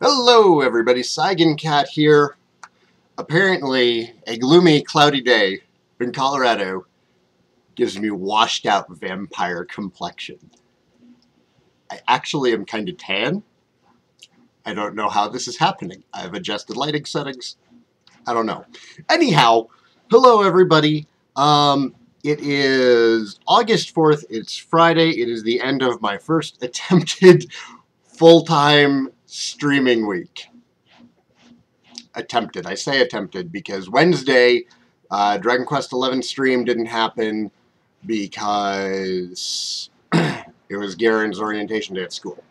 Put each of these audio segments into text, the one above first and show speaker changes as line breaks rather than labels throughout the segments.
Hello everybody, Saigan Cat here. Apparently, a gloomy, cloudy day in Colorado gives me washed out vampire complexion. I actually am kind of tan. I don't know how this is happening. I've adjusted lighting settings. I don't know. Anyhow, hello everybody. It is August 4th. It's Friday. It is the end of my first attempted full-time streaming week. Attempted. I say attempted because Wednesday, Dragon Quest 11 stream didn't happen because it was Garen's orientation day at school.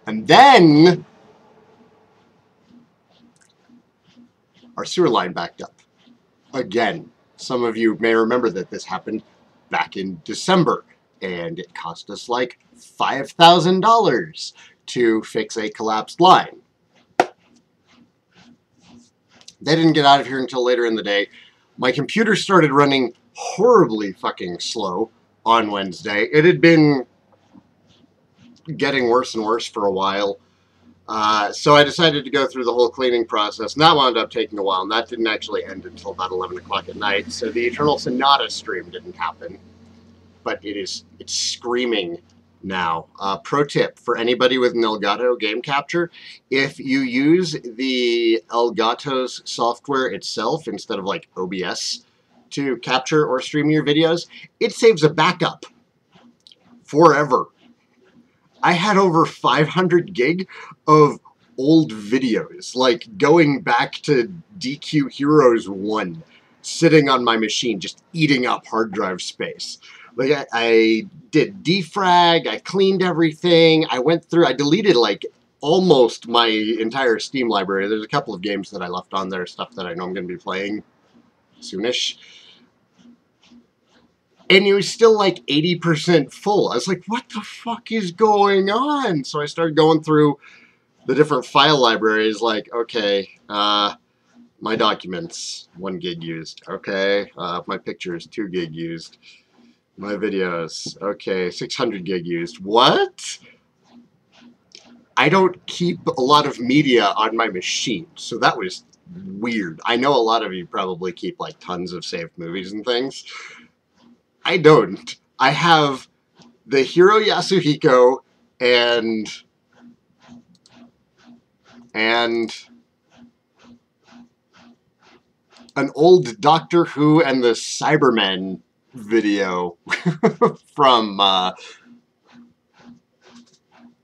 And then our sewer line backed up. Again, some of you may remember that this happened back in December, and it cost us like $5,000 to fix a collapsed line. They didn't get out of here until later in the day. My computer started running horribly fucking slow on Wednesday. It had been getting worse and worse for a while. So I decided to go through the whole cleaning process, and that wound up taking a while, and that didn't actually end until about 11 o'clock at night. So the Eternal Sonata stream didn't happen, but it's screaming now. Pro tip for anybody with an Elgato game capture: if you use the Elgato's software itself instead of like OBS to capture or stream your videos, it saves a backup forever. I had over 500 gig of old videos, like going back to DQ Heroes 1, sitting on my machine, just eating up hard drive space. Like I did defrag, I cleaned everything, I deleted like almost my entire Steam library. There's a couple of games that I left on there, stuff that I know I'm going to be playing soonish. And it was still like 80% full. I was like, what the fuck is going on? So I started going through the different file libraries, like, okay, my documents, 1 gig used. Okay, my pictures, 2 gig used. My videos, okay, 600 gig used. What? I don't keep a lot of media on my machine, so that was weird. I know a lot of you probably keep like tons of saved movies and things. I don't. I have the Hiro Yasuhiko and an old Doctor Who and the Cybermen video from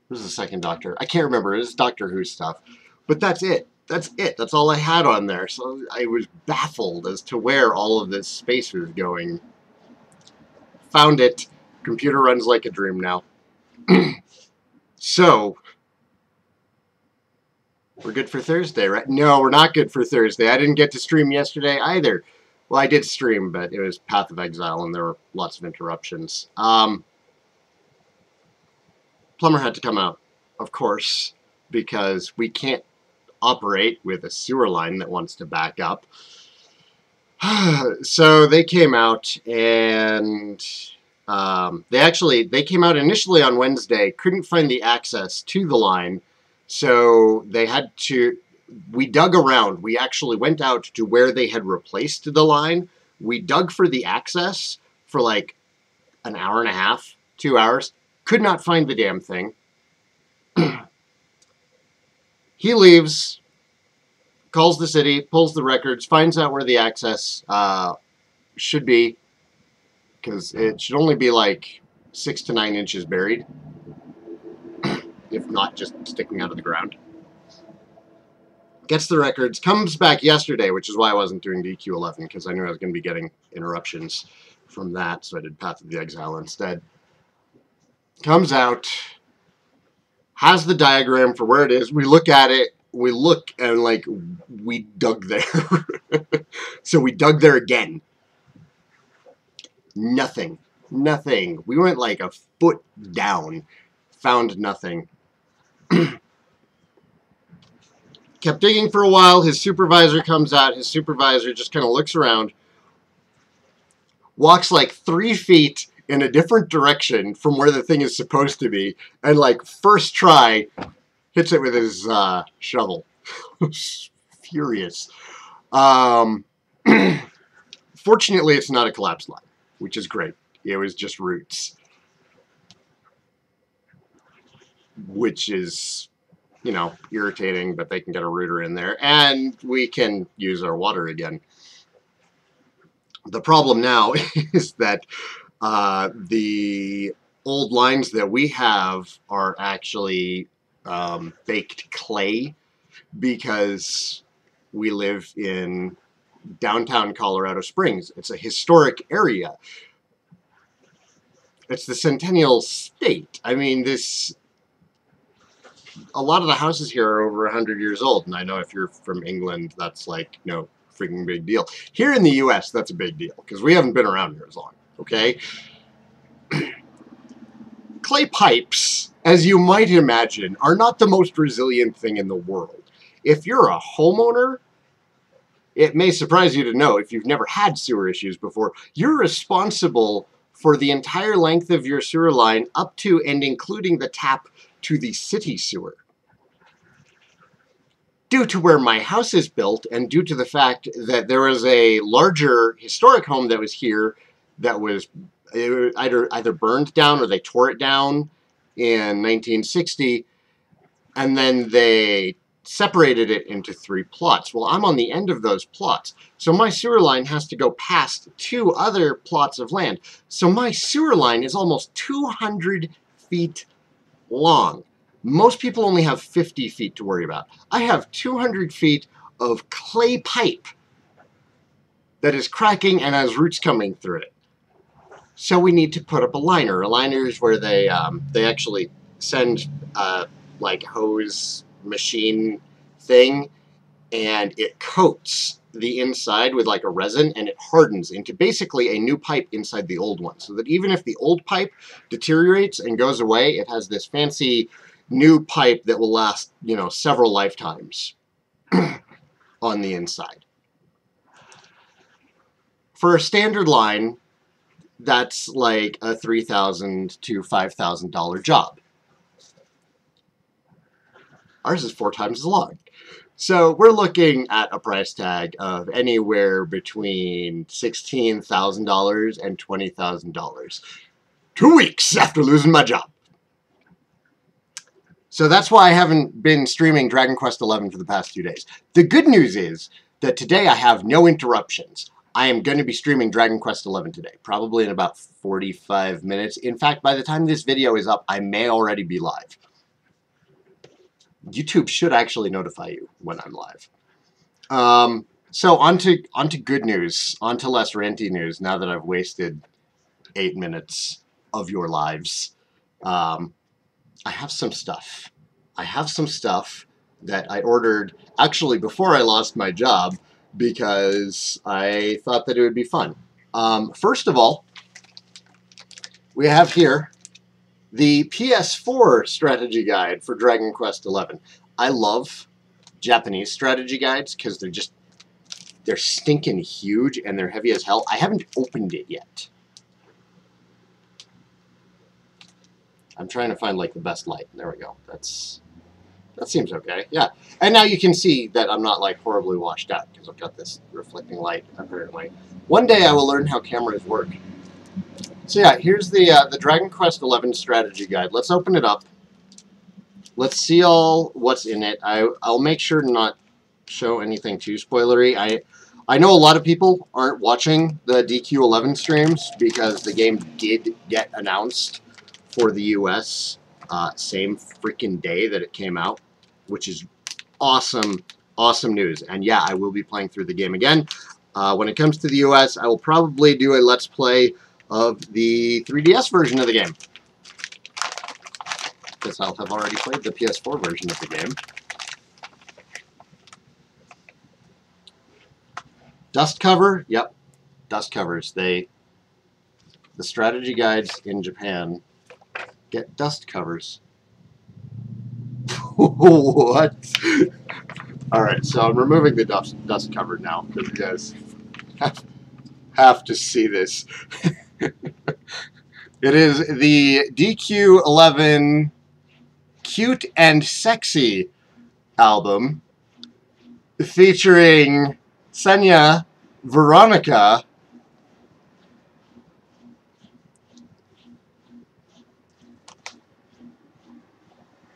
who's the second Doctor? I can't remember. It's Doctor Who stuff. But that's it. That's it. That's all I had on there. So I was baffled as to where all of this space was going. Found it. Computer runs like a dream now. So, we're good for Thursday, right? No, we're not good for Thursday. I didn't get to stream yesterday either. Well, I did stream, but it was Path of Exile, and there were lots of interruptions. Plumber had to come out, of course, because we can't operate with a sewer line that wants to back up. So they came out, and they came out initially on Wednesday, couldn't find the access to the line, so they had to, we dug around. We actually went out to where they had replaced the line. We dug for the access for like an hour and a half, 2 hours, could not find the damn thing. He leaves, calls the city, pulls the records, finds out where the access should be, because it should only be like 6 to 9 inches buried, if not just sticking out of the ground. Gets the records, comes back yesterday, which is why I wasn't doing DQ11, because I knew I was going to be getting interruptions from that, so I did Path of the Exile instead. Comes out, has the diagram for where it is. We look at it. We look and like we dug there. So we dug there again. Nothing. Nothing. We went like a foot down. Found nothing. Kept digging for a while. His supervisor comes out. His supervisor just kind of looks around. Walks like 3 feet in a different direction from where the thing is supposed to be. And like first try, hits it with his shovel. Furious. Fortunately, it's not a collapsed line, which is great. It was just roots, which is, you know, irritating, but they can get a rooter in there, and we can use our water again. The problem now is that the old lines that we have are actually baked clay, because we live in downtown Colorado Springs. It's a historic area. It's the Centennial State. I mean, a lot of the houses here are over 100 years old, and I know if you're from England, that's like, no freaking big deal. Here in the US, that's a big deal, because we haven't been around here as long, okay? Clay pipes, as you might imagine, are not the most resilient thing in the world. If you're a homeowner, it may surprise you to know, if you've never had sewer issues before, you're responsible for the entire length of your sewer line up to and including the tap to the city sewer. Due to where my house is built, and due to the fact that there was a larger historic home that was here that was either burned down or they tore it down in 1960, and then they separated it into 3 plots. Well, I'm on the end of those plots, so my sewer line has to go past 2 other plots of land. So my sewer line is almost 200 feet long. Most people only have 50 feet to worry about. I have 200 feet of clay pipe that is cracking and has roots coming through it. So we need to put up a liner. A liner is where they actually send like hose machine thing, and it coats the inside with like a resin, and it hardens into basically a new pipe inside the old one, so that even if the old pipe deteriorates and goes away, it has this fancy new pipe that will last, you know, several lifetimes on the inside. For a standard line, that's like a $3,000 to $5,000 job. Ours is 4 times as long. So we're looking at a price tag of anywhere between $16,000 and $20,000. 2 weeks after losing my job. So that's why I haven't been streaming Dragon Quest XI for the past 2 days. The good news is that today I have no interruptions. I am going to be streaming Dragon Quest XI today, probably in about 45 minutes. In fact, by the time this video is up, I may already be live. YouTube should actually notify you when I'm live. So on to good news, on to less ranty news, now that I've wasted 8 minutes of your lives. I have some stuff. I have some stuff that I ordered actually before I lost my job, because I thought that it would be fun. First of all, we have here the PS4 strategy guide for Dragon Quest XI. I love Japanese strategy guides because they're stinking huge and they're heavy as hell. I haven't opened it yet. I'm trying to find like the best light. There we go. That seems okay. Yeah. And now you can see that I'm not like horribly washed out because I've got this reflecting light apparently. One day I will learn how cameras work. So yeah, here's the Dragon Quest XI strategy guide. Let's open it up. Let's see all what's in it. I'll make sure to not show anything too spoilery. I know a lot of people aren't watching the DQ11 streams because the game did get announced for the US same freaking day that it came out, which is awesome, awesome news. And yeah, I will be playing through the game again. When it comes to the US, I will probably do a Let's Play of the 3DS version of the game, because I'll have already played the PS4 version of the game. Dust cover, yep, dust covers. The strategy guides in Japan get dust covers. What? Alright, so I'm removing the dust cover now, because you guys have to see this. It is the DQ11 Cute and Sexy album featuring Senya, Veronica,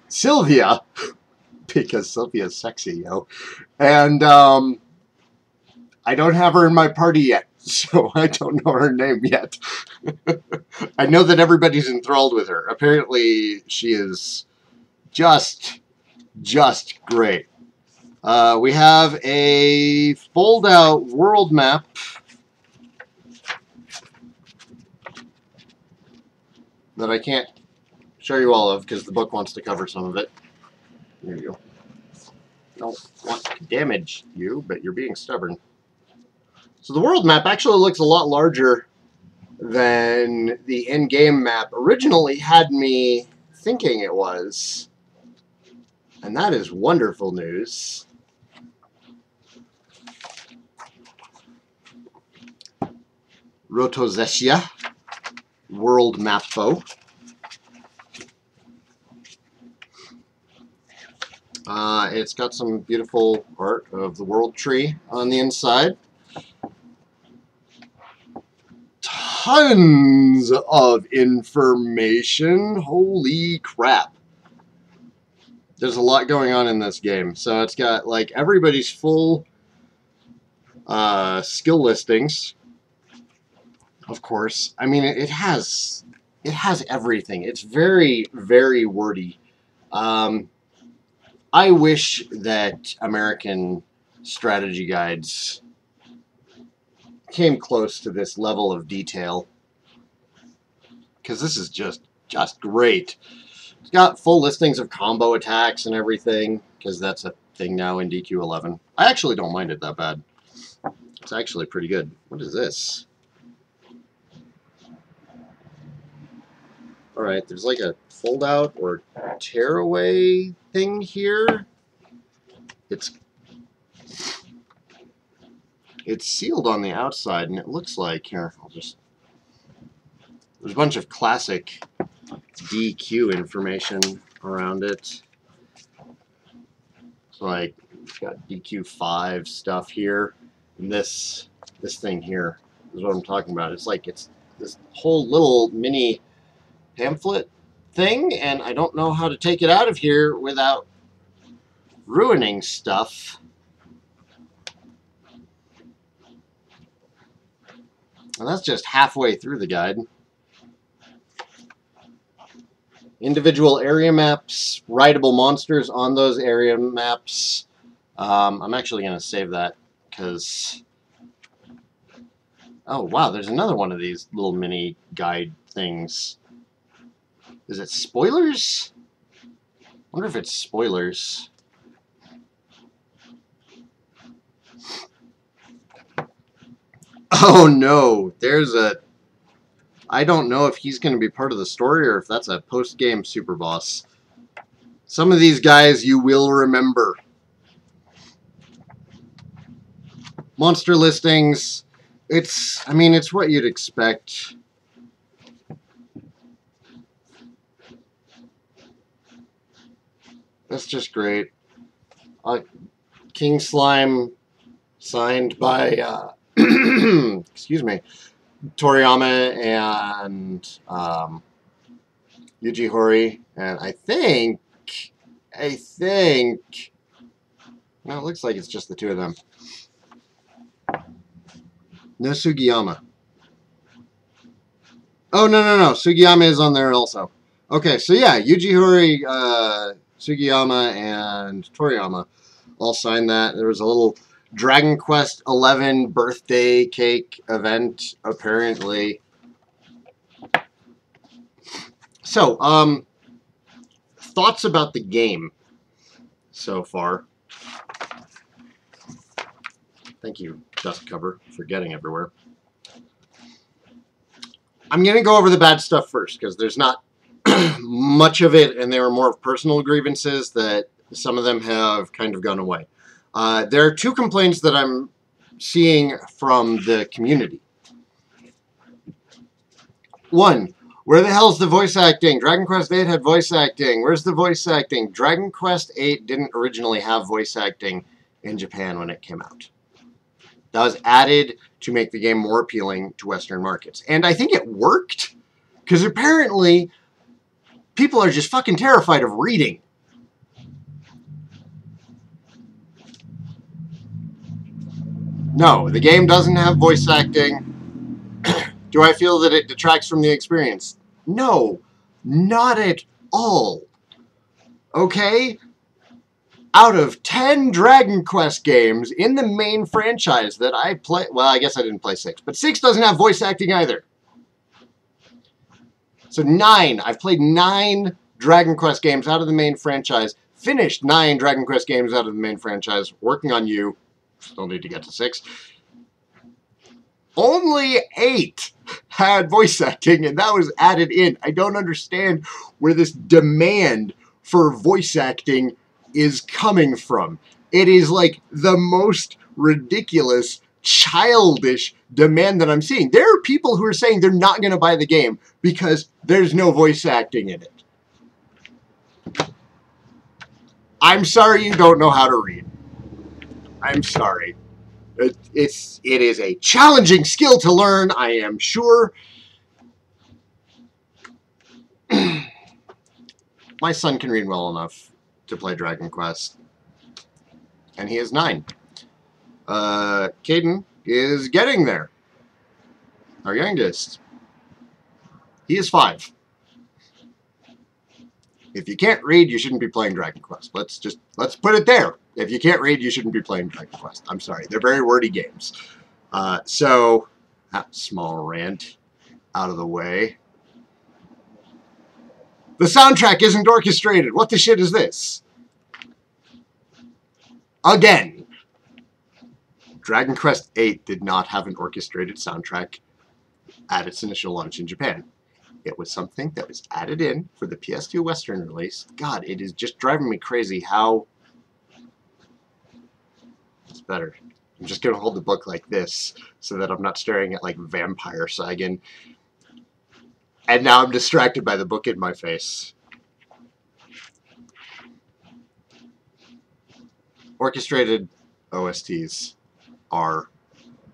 Sylvia, because Sylvia's sexy, yo. And I don't have her in my party yet, so I don't know her name yet. I know that everybody's enthralled with her. Apparently, she is just great. We have a fold-out world map. That I can't show you all of because the book wants to cover some of it. There you go. Don't want to damage you, but you're being stubborn. So the world map actually looks a lot larger than the in-game map originally had me thinking it was. And that is wonderful news. Rotozesia World Mappo. It's got some beautiful art of the world tree on the inside. Tons of information. Holy crap. There's a lot going on in this game. So it's got like everybody's full skill listings. Of course. I mean, it has everything. It's very, very wordy. I wish that American strategy guides came close to this level of detail, because this is just great. It's got full listings of combo attacks and everything, because that's a thing now in DQ11. I actually don't mind it that bad. It's actually pretty good. What is this? Alright, there's like a fold-out or tear-away thing here. It's sealed on the outside, and it looks like, here, there's a bunch of classic DQ information around it. So like, it's got DQ5 stuff here, and this thing here is what I'm talking about. It's like, it's this whole little mini pamphlet thing, and I don't know how to take it out of here without ruining stuff. And that's just halfway through the guide. Individual area maps, writable monsters on those area maps. I'm actually going to save that because... Oh, wow, there's another one of these little mini guide things. Is it spoilers? I wonder if it's spoilers. Oh no, there's a... I don't know if he's going to be part of the story or if that's a post-game super boss. Some of these guys you will remember. Monster listings. I mean, it's what you'd expect. That's just great. King Slime signed by, excuse me, Toriyama and Yuji Horii, and I think, no, it looks like it's just the two of them. No Sugiyama. Oh, no, Sugiyama is on there also. Okay, so yeah, Yuji Horii, Sugiyama, and Toriyama all signed that. There was a little Dragon Quest 11 birthday cake event, apparently. So, thoughts about the game so far. Thank you, dust cover, for getting everywhere. I'm going to go over the bad stuff first, because there's not much of it, and they were more of personal grievances that some of them have kind of gone away. There are two complaints that I'm seeing from the community. One, Where the hell's the voice acting? Dragon Quest VIII had voice acting. Where's the voice acting? Dragon Quest VIII didn't originally have voice acting in Japan when it came out. That was added to make the game more appealing to Western markets. And I think it worked, because apparently people are just fucking terrified of reading. No, the game doesn't have voice acting. Do I feel that it detracts from the experience? No, not at all. Okay? Out of 10 Dragon Quest games in the main franchise that I play, well, I guess I didn't play 6, but 6 doesn't have voice acting either. So 9, I've played 9 Dragon Quest games out of the main franchise, finished 9 Dragon Quest games out of the main franchise, working on you, still need to get to 6. Only 8 had voice acting, and that was added in. I don't understand where this demand for voice acting is coming from. It is like the most ridiculous, childish demand that I'm seeing. There are people who are saying they're not going to buy the game because there's no voice acting in it. I'm sorry you don't know how to read. I'm sorry. It is a challenging skill to learn, I am sure. My son can read well enough to play Dragon Quest, and he is 9. Caden is getting there. Our youngest. He is 5. If you can't read, you shouldn't be playing Dragon Quest. Let's put it there. If you can't read, you shouldn't be playing Dragon Quest. I'm sorry. They're very wordy games. So, that small rant out of the way. The soundtrack isn't orchestrated. What the shit is this? Again. Dragon Quest VIII did not have an orchestrated soundtrack at its initial launch in Japan. It was something that was added in for the PS2 Western release. God, it is just driving me crazy how... It's better. I'm just going to hold the book like this so that I'm not staring at like vampire Saigan. And now I'm distracted by the book in my face. Orchestrated OSTs are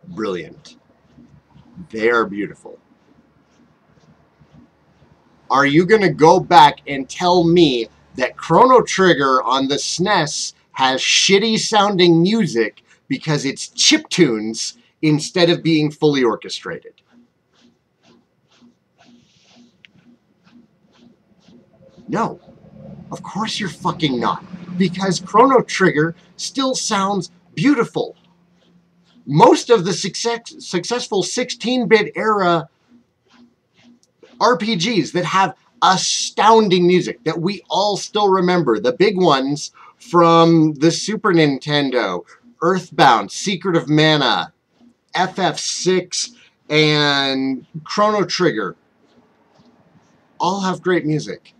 brilliant. They are beautiful. Are you going to go back and tell me that Chrono Trigger on the SNES has shitty sounding music because it's chiptunes instead of being fully orchestrated? No. Of course you're fucking not. Because Chrono Trigger still sounds beautiful. Most of the successful 16-bit era RPGs that have astounding music that we all still remember. The big ones from the Super Nintendo, Earthbound, Secret of Mana, FF6, and Chrono Trigger all have great music.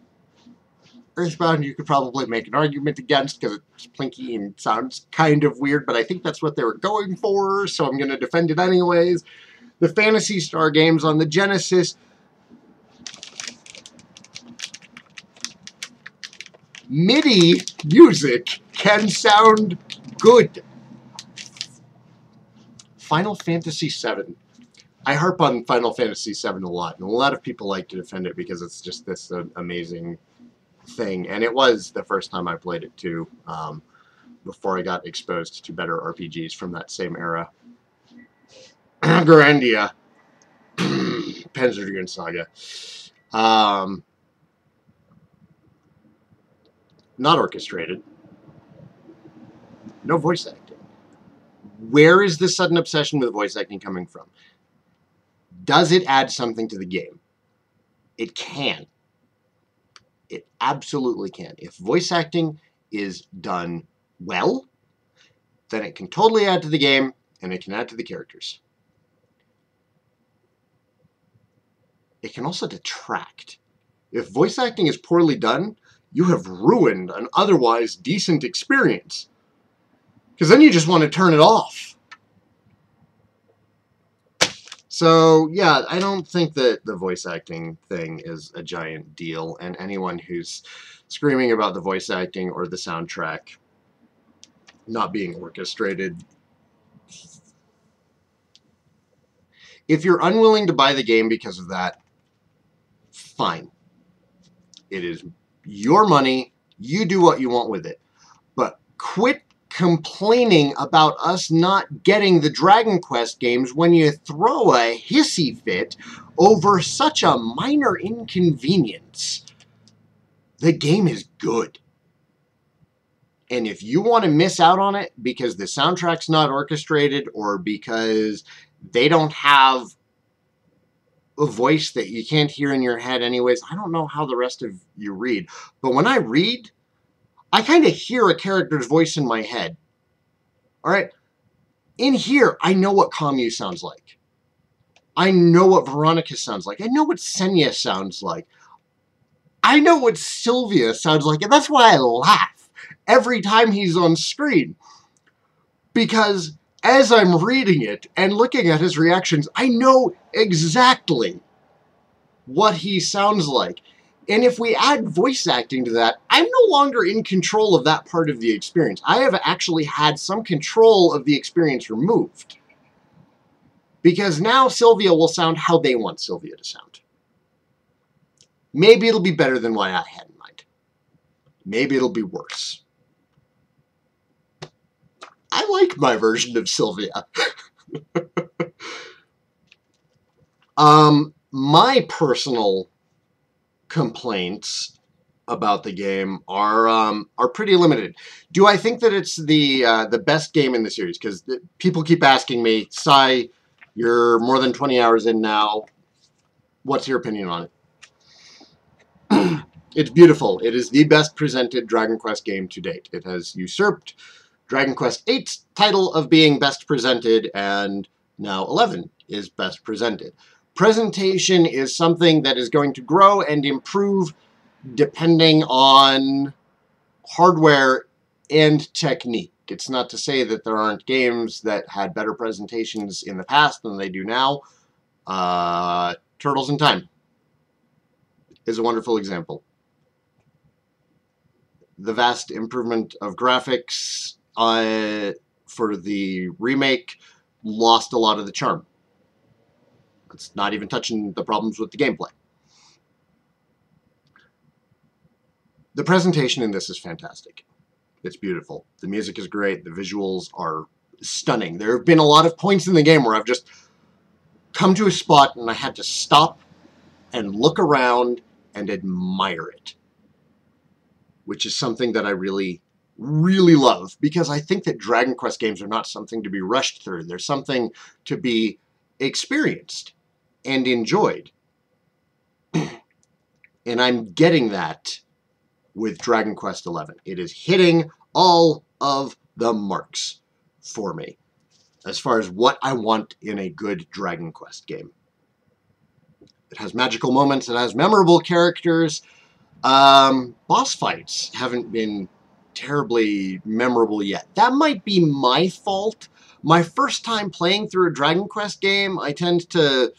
Earthbound you could probably make an argument against because it's plinky and sounds kind of weird, but I think that's what they were going for, so I'm going to defend it anyways. The Phantasy Star games on the Genesis, MIDI music can sound good. Final Fantasy VII. I harp on Final Fantasy VII a lot, and a lot of people like to defend it because it's just this amazing thing. And it was the first time I played it too, before I got exposed to better RPGs from that same era. Grandia. Panzer Dragoon Saga. Not orchestrated. No voice acting. Where is the sudden obsession with voice acting coming from? Does it add something to the game? It can. It absolutely can. If voice acting is done well, then it can totally add to the game, and it can add to the characters. It can also detract. If voice acting is poorly done, you have ruined an otherwise decent experience. Because then you just want to turn it off. So, yeah, I don't think that the voice acting thing is a giant deal, and anyone who's screaming about the voice acting or the soundtrack not being orchestrated, if you're unwilling to buy the game because of that, fine. It is your money. You do what you want with it. But quit complaining about us not getting the Dragon Quest games when you throw a hissy fit over such a minor inconvenience. The game is good. And if you want to miss out on it because the soundtrack's not orchestrated or because they don't have a voice that you can't hear in your head anyways, I don't know how the rest of you read. But when I read, I kind of hear a character's voice in my head. All right? In here, I know what Camus sounds like. I know what Veronica sounds like. I know what Senya sounds like. I know what Sylvia sounds like. And that's why I laugh every time he's on screen. Because as I'm reading it and looking at his reactions, I know exactly what he sounds like. And if we add voice acting to that, I'm no longer in control of that part of the experience. I have actually had some control of the experience removed. Because now Sylvia will sound how they want Sylvia to sound. Maybe it'll be better than what I had in mind. Maybe it'll be worse. I like my version of Sylvia. My personal complaints about the game are pretty limited. Do I think that it's the best game in the series? Because people keep asking me, Sai, you're more than 20 hours in now. What's your opinion on it? It's beautiful. It is the best presented Dragon Quest game to date. It has usurped Dragon Quest VIII's title of being best presented, and now 11 is best presented. Presentation is something that is going to grow and improve depending on hardware and technique. It's not to say that there aren't games that had better presentations in the past than they do now. Turtles in Time is a wonderful example. The vast improvement of graphics for the remake lost a lot of the charm. It's not even touching the problems with the gameplay. The presentation in this is fantastic. It's beautiful. The music is great. The visuals are stunning. There have been a lot of points in the game where I've just come to a spot and I had to stop and look around and admire it, which is something that I really, really love, because I think that Dragon Quest games are not something to be rushed through. They're something to be experienced and enjoyed. And I'm getting that with Dragon Quest XI. It is hitting all of the marks for me as far as what I want in a good Dragon Quest game. It has magical moments. It has memorable characters. Boss fights haven't been terribly memorable yet. That might be my fault. My first time playing through a Dragon Quest game, I tend to...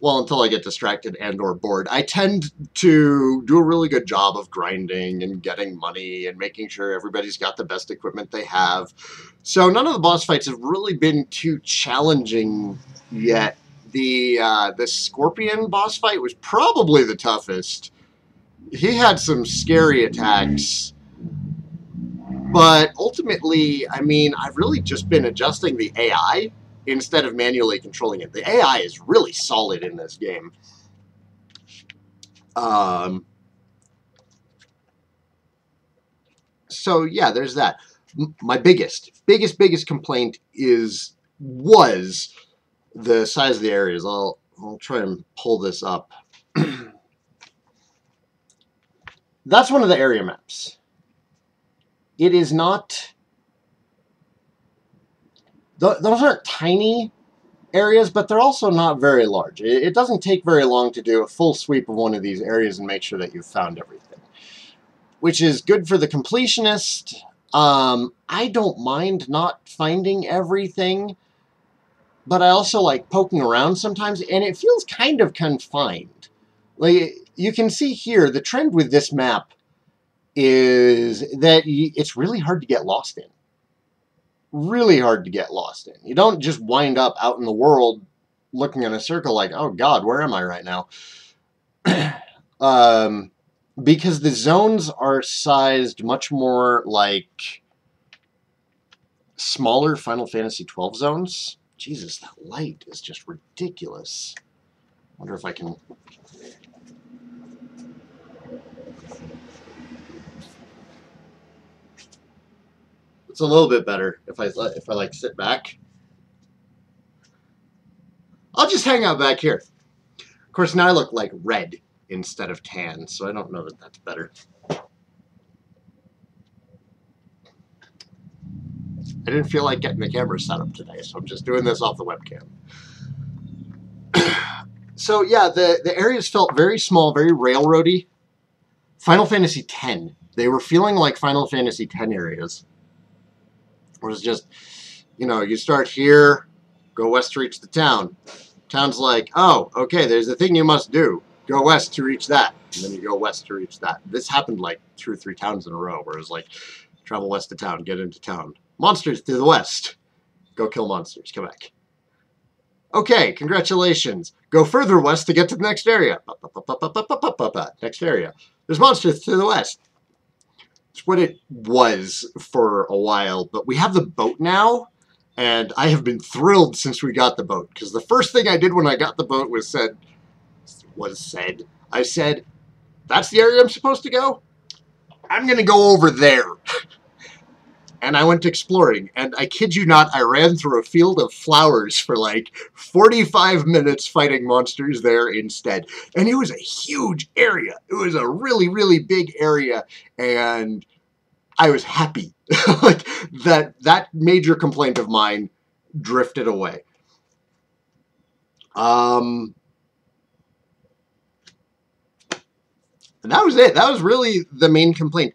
well, until I get distracted and or bored, I tend to do a really good job of grinding and getting money and making sure everybody's got the best equipment they have. So none of the boss fights have really been too challenging yet. The Scorpion boss fight was probably the toughest. He had some scary attacks, but ultimately, I mean, I've really just been adjusting the AI instead of manually controlling it. The AI is really solid in this game. So yeah, there's that. My biggest complaint was the size of the areas. I'll try and pull this up. That's one of the area maps. It is not... Those aren't tiny areas, but they're also not very large. It doesn't take very long to do a full sweep of one of these areas and make sure that you've found everything, which is good for the completionist. I don't mind not finding everything, but I also like poking around sometimes, and it feels kind of confined. Like, you can see here, the trend with this map is that it's really hard to get lost in. Really hard to get lost in. You don't just wind up out in the world looking in a circle like, oh God, where am I right now? Because the zones are sized much more like smaller Final Fantasy XII zones. Jesus, that light is just ridiculous. Wonder if I can... It's a little bit better if I like sit back. I'll just hang out back here. Of course, now I look like red instead of tan, so I don't know that that's better. I didn't feel like getting the camera set up today, so I'm just doing this off the webcam. So yeah, the areas felt very small, very railroady. Final Fantasy X. They were feeling like Final Fantasy X areas. It was just, you know, you start here, go west to reach the town. Town's like, oh, okay, there's a thing you must do. Go west to reach that. And then you go west to reach that. This happened like 2 or 3 towns in a row, where it was like, travel west to town, get into town. Monsters to the west. Go kill monsters, come back. Okay, congratulations. Go further west to get to the next area. Next area. There's monsters to the west. It's what it was for a while, but we have the boat now, and I have been thrilled since we got the boat, because the first thing I did when I got the boat I said, that's the area I'm supposed to go? I'm going to go over there. And I went exploring, and I kid you not, I ran through a field of flowers for like 45 minutes fighting monsters there instead. And it was a huge area. It was a really, really big area, and I was happy. Like, that major complaint of mine drifted away. And that was it. That was really the main complaint.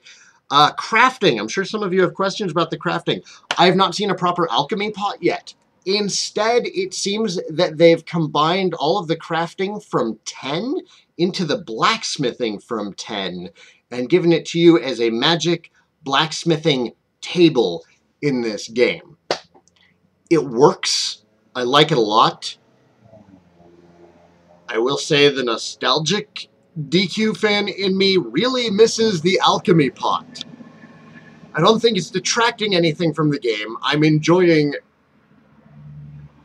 Crafting. I'm sure some of you have questions about the crafting. I have not seen a proper alchemy pot yet. Instead, it seems that they've combined all of the crafting from 10 into the blacksmithing from 10 and given it to you as a magic blacksmithing table in this game. It works. I like it a lot. I will say the nostalgic DQ fan in me really misses the alchemy pot. I don't think it's detracting anything from the game. I'm enjoying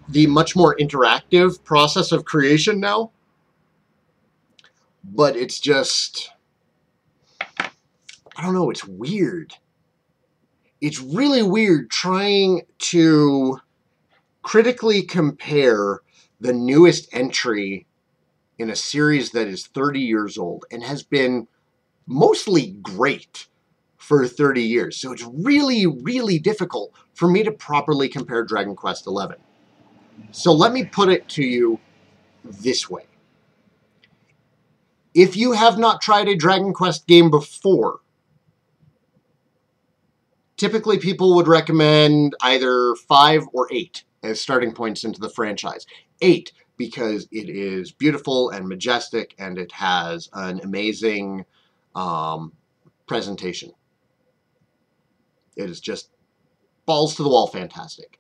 the much more interactive process of creation now. But it's just, I don't know, it's weird. It's really weird trying to critically compare the newest entry in a series that is 30 years old and has been mostly great for 30 years. So it's really, really difficult for me to properly compare Dragon Quest XI. So let me put it to you this way. If you have not tried a Dragon Quest game before, typically people would recommend either 5 or 8 as starting points into the franchise. 8 because it is beautiful and majestic and it has an amazing presentation. It is just balls to the wall fantastic.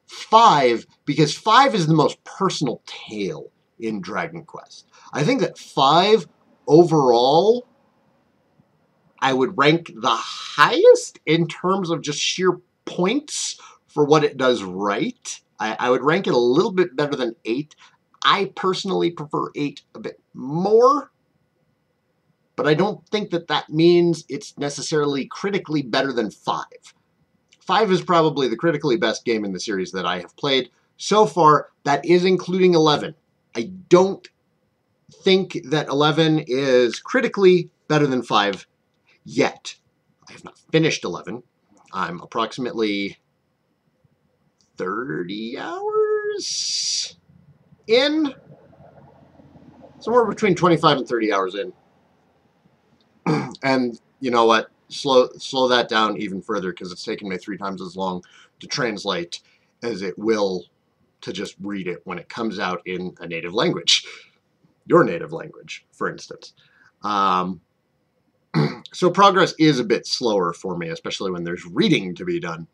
5 because 5 is the most personal tale in Dragon Quest. I think that 5 overall I would rank the highest in terms of just sheer points for what it does right. I would rank it a little bit better than 8. I personally prefer 8 a bit more, but I don't think that that means it's necessarily critically better than 5. 5 is probably the critically best game in the series that I have played so far. That is including 11. I don't think that 11 is critically better than 5 yet. I have not finished 11. I'm approximately 30 hours in. Somewhere between 25 and 30 hours in. And you know what? Slow that down even further because it's taken me 3 times as long to translate as it will to just read it when it comes out in a native language, your native language, for instance. So progress is a bit slower for me, especially when there's reading to be done.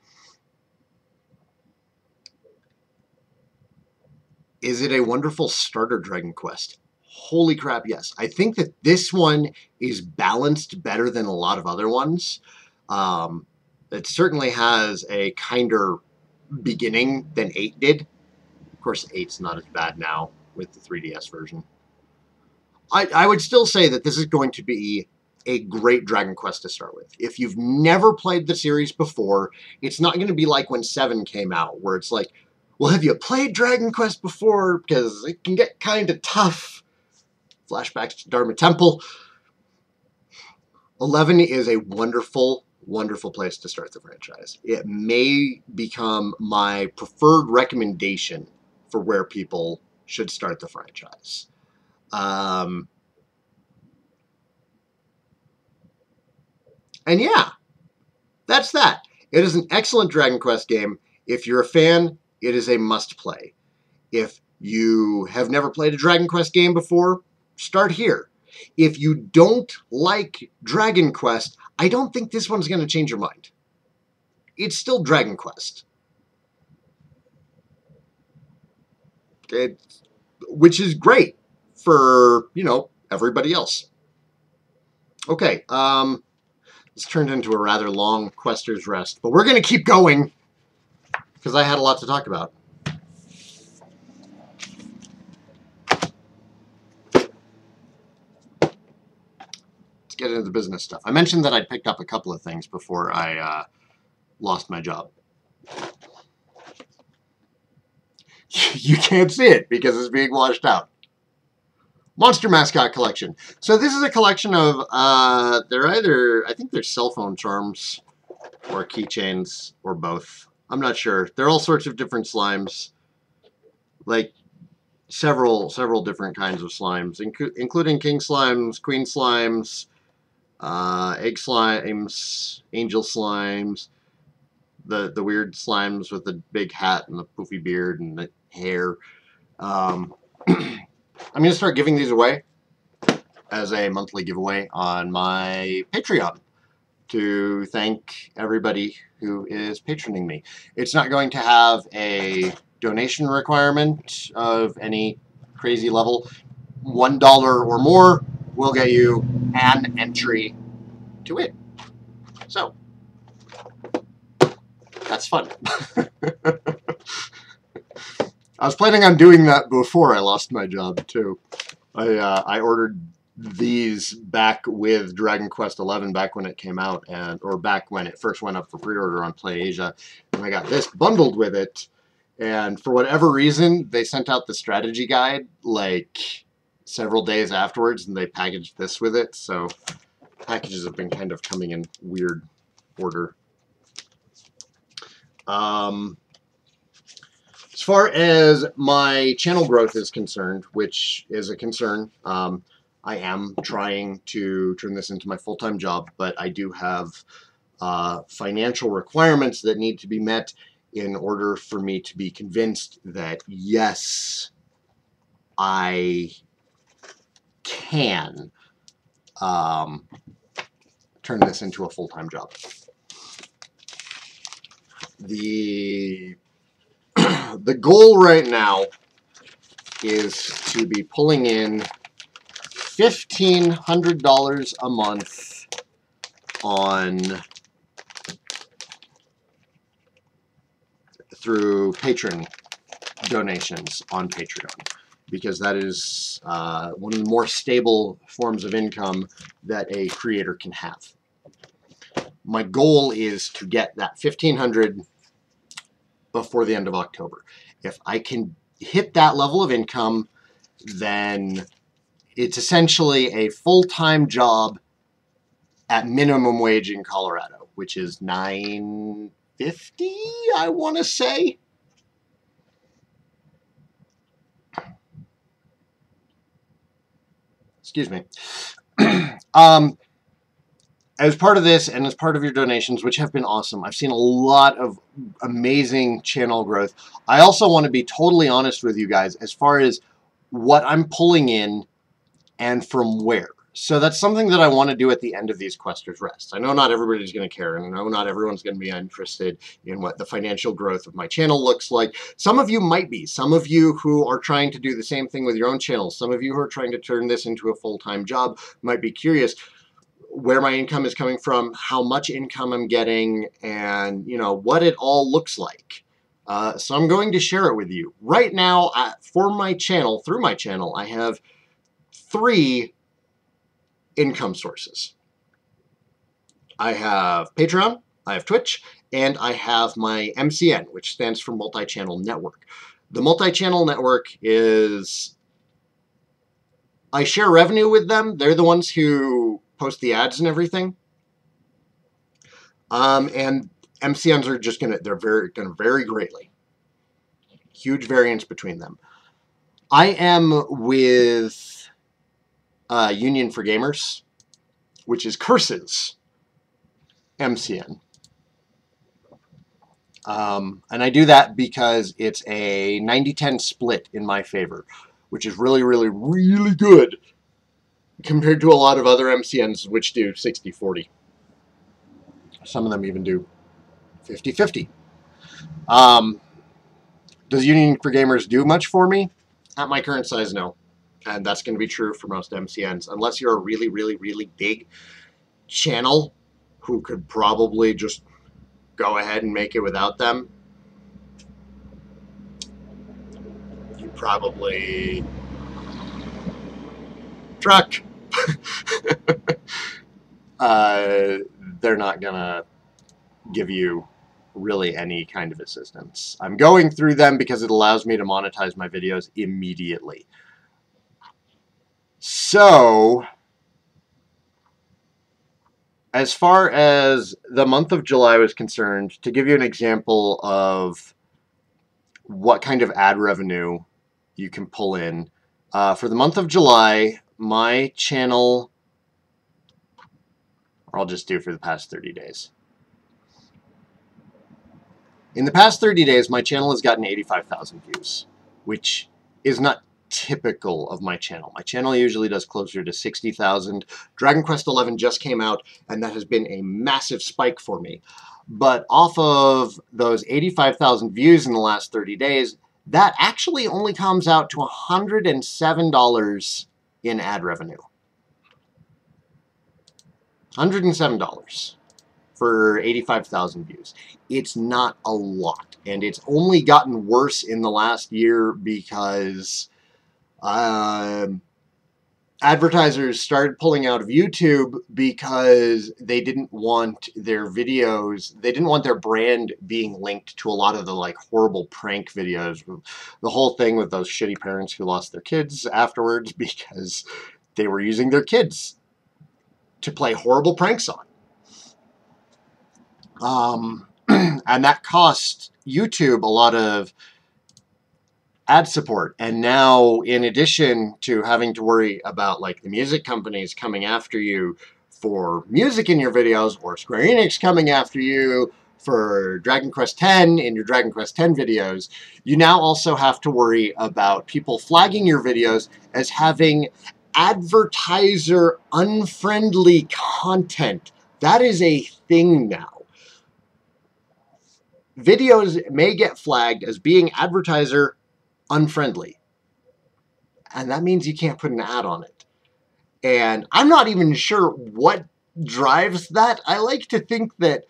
Is it a wonderful starter Dragon Quest? Holy crap, yes. I think that this one is balanced better than a lot of other ones. It certainly has a kinder beginning than 8 did. Of course, 8's not as bad now with the 3DS version. I would still say that this is going to be a great Dragon Quest to start with. If you've never played the series before, it's not going to be like when 7 came out, where it's like, well, have you played Dragon Quest before? Because it can get kind of tough. Flashbacks to Dharma Temple. 11 is a wonderful, wonderful place to start the franchise. It may become my preferred recommendation for where people should start the franchise. And yeah, that's that. It is an excellent Dragon Quest game. If you're a fan, it is a must-play. If you have never played a Dragon Quest game before, start here. If you don't like Dragon Quest, I don't think this one's going to change your mind. It's still Dragon Quest. Which is great for, you know, everybody else. Okay, this turned into a rather long Quester's Rest, but we're going to keep going because I had a lot to talk about. Let's get into the business stuff. I mentioned that I'd picked up a couple of things before I lost my job. You can't see it because it's being washed out. Monster Mascot Collection. So this is a collection of, they're either, I think they're cell phone charms or keychains or both. I'm not sure. They're all sorts of different slimes. Like several different kinds of slimes, including king slimes, queen slimes, egg slimes, angel slimes, the weird slimes with the big hat and the poofy beard and the hair. I'm going to start giving these away as a monthly giveaway on my Patreon to thank everybody who is patroning me. It's not going to have a donation requirement of any crazy level. $1 or more will get you an entry to it. So, that's fun. I was planning on doing that before I lost my job, too. I ordered these back with Dragon Quest XI back when it came out, or back when it first went up for pre-order on PlayAsia, and I got this bundled with it, and for whatever reason, they sent out the strategy guide like several days afterwards, and they packaged this with it, so packages have been kind of coming in weird order. As far as my channel growth is concerned, which is a concern, I am trying to turn this into my full-time job, but I do have financial requirements that need to be met in order for me to be convinced that, yes, I can turn this into a full-time job. The goal right now is to be pulling in $1,500 a month through patron donations on Patreon, because that is one of the more stable forms of income that a creator can have. My goal is to get that $1,500 before the end of October. If I can hit that level of income, then it's essentially a full-time job at minimum wage in Colorado, which is $9.50, I want to say. Excuse me. as part of this and as part of your donations, which have been awesome, I've seen a lot of amazing channel growth. I also want to be totally honest with you guys as far as what I'm pulling in and from where. So that's something that I want to do at the end of these Questers Rests. I know not everybody's going to care, and I know not everyone's going to be interested in what the financial growth of my channel looks like. Some of you might be. Some of you who are trying to do the same thing with your own channels, some of you who are trying to turn this into a full-time job might be curious where my income is coming from, how much income I'm getting, and what it all looks like. So I'm going to share it with you. Right now, for my channel, through my channel, I have 3 income sources. I have Patreon, I have Twitch, and I have my MCN, which stands for Multi-Channel Network. The Multi-Channel Network is, I share revenue with them. They're the ones who post the ads and everything. And MCNs are just gonna vary greatly. Huge variance between them. I am with Union for Gamers, which is Curse's MCN. And I do that because it's a 90-10 split in my favor, which is really, really, really good compared to a lot of other MCNs which do 60-40. Some of them even do 50-50. Does Union for Gamers do much for me? At my current size, no. And that's going to be true for most MCNs. Unless you're a really, really, really big channel who could probably just go ahead and make it without them. You probably... Truck! They're not going to give you really any kind of assistance. I'm going through them because it allows me to monetize my videos immediately. So, as far as the month of July was concerned, to give you an example of what kind of ad revenue you can pull in, for the month of July, my channel, or I'll just do for the past 30 days. In the past 30 days, my channel has gotten 85,000 views, which is not typical of my channel. My channel usually does closer to 60,000. Dragon Quest XI just came out, and that has been a massive spike for me. But off of those 85,000 views in the last 30 days, that actually only comes out to $107 in ad revenue. $107 for 85,000 views. It's not a lot, and it's only gotten worse in the last year because advertisers started pulling out of YouTube because they didn't want their videos, they didn't want their brand being linked to a lot of the like horrible prank videos. The whole thing with those shitty parents who lost their kids afterwards because they were using their kids to play horrible pranks on. And that cost YouTube a lot of ad support. And now, in addition to having to worry about like the music companies coming after you for music in your videos, or Square Enix coming after you for Dragon Quest X in your Dragon Quest X videos, you now also have to worry about people flagging your videos as having advertiser unfriendly content. That is a thing now. Videos may get flagged as being advertiser unfriendly. And that means you can't put an ad on it. And I'm not even sure what drives that. I like to think that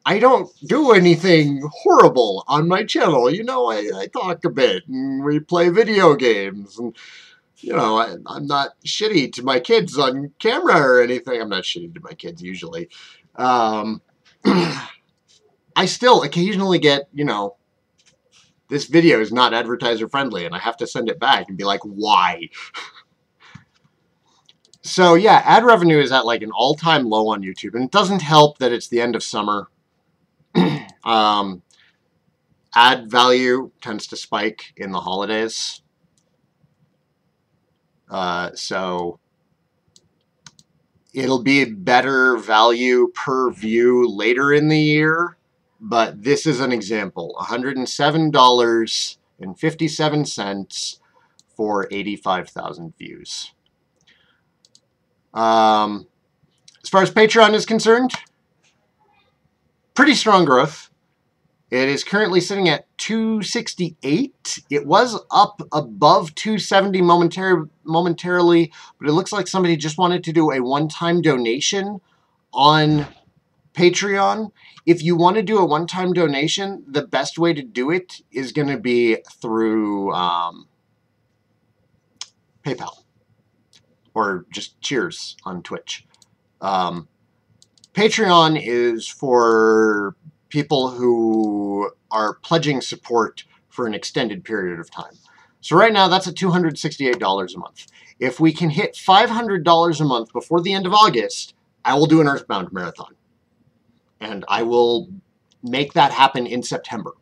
I don't do anything horrible on my channel. You know, I talk a bit, and we play video games, and you know, I'm not shitty to my kids on camera or anything. I'm not shitty to my kids usually. I still occasionally get, you know, this video is not advertiser friendly, and I have to send it back and be like, why? So yeah, ad revenue is at like an all-time low on YouTube, and it doesn't help that it's the end of summer. Ad value tends to spike in the holidays. So It'll be a better value per view later in the year, but this is an example. $107.57 for 85,000 views. As far as Patreon is concerned, pretty strong growth. It is currently sitting at 268. It was up above 270 momentarily, but it looks like somebody just wanted to do a one-time donation on Patreon. If you want to do a one-time donation, the best way to do it is going to be through PayPal or just Cheers on Twitch. Patreon is for people who are pledging support for an extended period of time. So right now that's at $268 a month. If we can hit $500 a month before the end of August, I will do an Earthbound marathon. And I will make that happen in September.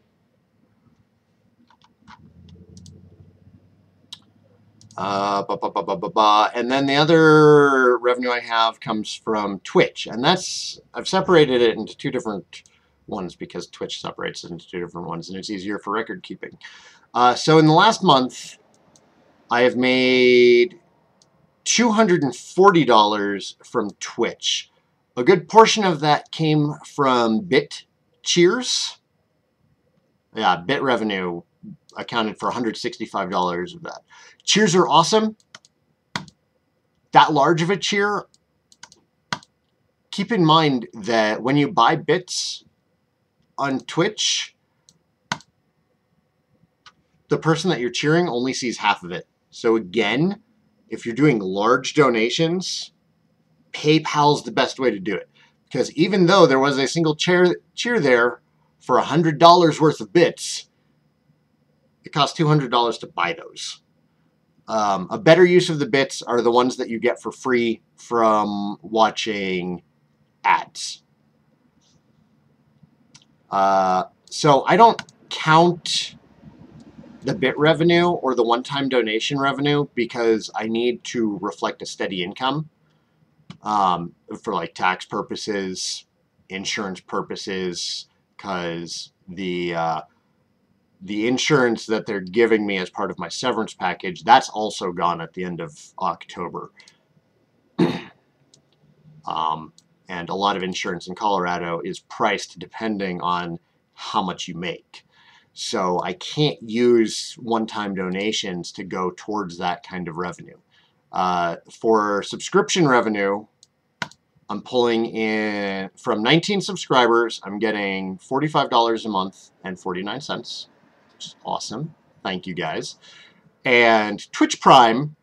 And then the other revenue I have comes from Twitch. And that's, I've separated it into two different ones because Twitch separates it into two different ones and it's easier for record keeping. So in the last month, I have made $240 from Twitch. A good portion of that came from bit cheers. Yeah, bit revenue accounted for $165 of that. Cheers are awesome. That large of a cheer, keep in mind that when you buy bits on Twitch, the person that you're cheering only sees half of it. So again, if you're doing large donations, PayPal's the best way to do it. Because even though there was a single cheer there for $100 worth of bits, it costs $200 to buy those. A better use of the bits are the ones that you get for free from watching ads. So I don't count the bit revenue or the one-time donation revenue because I need to reflect a steady income for like tax purposes, insurance purposes, because the insurance that they're giving me as part of my severance package, that's also gone at the end of October. And a lot of insurance in Colorado is priced depending on how much you make. So I can't use one-time donations to go towards that kind of revenue. For subscription revenue, I'm pulling in from 19 subscribers, I'm getting $45 a month and 49 cents. Which is awesome. Thank you guys. And Twitch Prime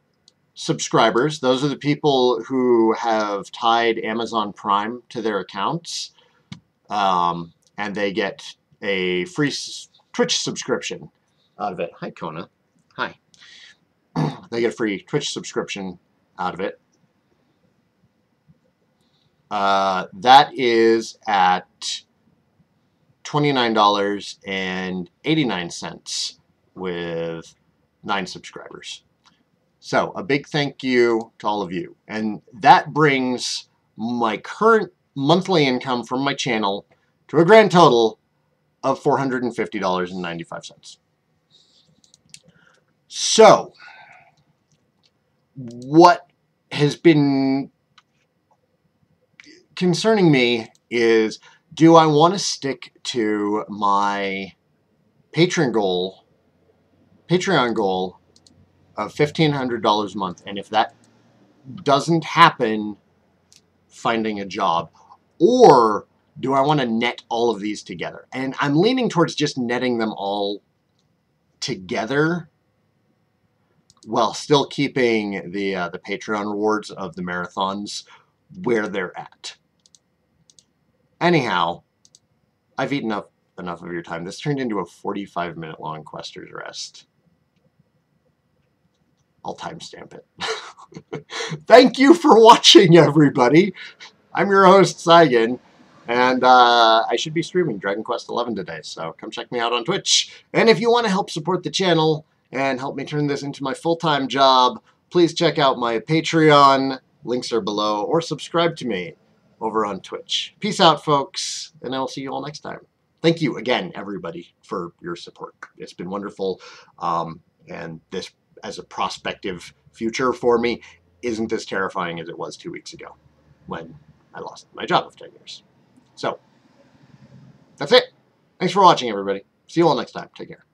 subscribers, those are the people who have tied Amazon Prime to their accounts, and they get a free Twitch subscription out of it. Hi, Kona. Hi. They get a free Twitch subscription out of it. That is at $29.89 with 9 subscribers. So a big thank you to all of you. And that brings my current monthly income from my channel to a grand total of $450.95. So what has been concerning me is, do I want to stick to my Patreon goal of $1,500 a month, and if that doesn't happen, finding a job, or do I want to net all of these together? And I'm leaning towards just netting them all together while still keeping the Patreon rewards of the marathons where they're at. Anyhow, I've eaten up enough of your time. This turned into a 45-minute long Quester's Rest. I'll timestamp it. Thank you for watching, everybody. I'm your host, Saigan, and I should be streaming Dragon Quest XI today, so come check me out on Twitch. And if you want to help support the channel and help me turn this into my full-time job, please check out my Patreon Links are below, or subscribe to me over on Twitch. Peace out, folks, and I will see you all next time. Thank you again, everybody, for your support. It's been wonderful, and this, as a prospective future for me, isn't as terrifying as it was 2 weeks ago when I lost my job of 10 years. So, that's it. Thanks for watching, everybody. See you all next time. Take care.